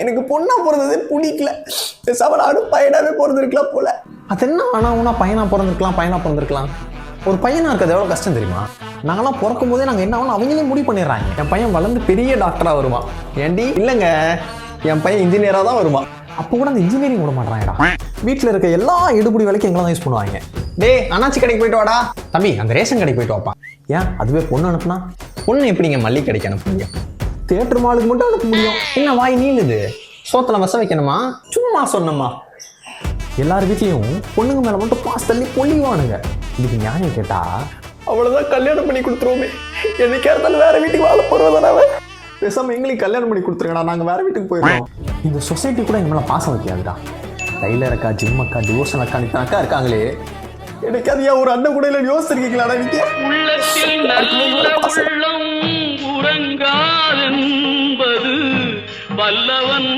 எனக்கு பொண்ணா பிறந்தது பிடிக்கல. நானும் பையனாவே பிறந்திருக்கலாம் போல. அது என்ன ஆனா பையனா பிறந்திருக்கலாம். ஒரு பையனா இருக்கிறது எவ்வளவு கஷ்டம் தெரியுமா? நாங்களாம் பிறக்கும் போதே நாங்க என்ன ஆகணும் அவங்களே முடிவு பண்ணிடுறாங்க. என் பையன் வளர்ந்து பெரிய டாக்டரா வருவான். ஏண்டி? இல்லைங்க, என் பையன் இன்ஜினியரா தான் வருவான். அப்போ கூட அந்த இன்ஜினியரிங் விட மாட்டாங்கடா. வீட்டில் இருக்க எல்லா எடுபடி வேலைக்கும் எங்களை தான் யூஸ் பண்ணுவாங்க. டேய் அண்ணாச்சி கடைக்கு போயிட்டு வாடா. தம்பி அந்த ரேஷன் கடைக்கு போயிட்டு வாப்பா. ஏன் அதுவே பொண்ணு அனுப்புனா? பொண்ணு எப்படிங்க மல்லிகை கடைக்கு அனுப்ப முடியும்? தியேட்டர் மாலுக்கு மட்டும் அனுப்ப முடியும். என்ன வாய் நீளுது? சோத்துல வச வைக்கணுமா? சும்மா சொன்னம்மா. எல்லார் வீட்லையும் பொண்ணுங்க மேல மட்டும் பாஸ் தள்ளி பொழிவானுங்க. இதுக்கு நியாயம் கேட்டா அவ்வளவுதான், கல்யாணம் பண்ணி கொடுத்துருவோமே. என்னைக்கா இருந்தாலும் வேற வீட்டுக்கு வாழ போறதானே. பேசாம எங்களுக்கு கல்யாணம் பண்ணி கொடுத்துருங்கடா, நாங்க வேற வீட்டுக்கு போயிடுறோம். இந்த சொசைட்டி கூட எங்க மேல பாசம் வைக்காதுடா. டைலர் அக்கா, ஜிம் அக்கா, டிவோர்ஷன் அக்கா, இத்தனை அக்கா இருக்காங்களே. எனக்கு அது ஒரு அண்ணன் கூட இல்ல யோசிச்சிருக்கீங்களாடா நீங்க? உள்ளத்தில் நல்ல உள்ளம் உறங்காதென்பது வல்லவன்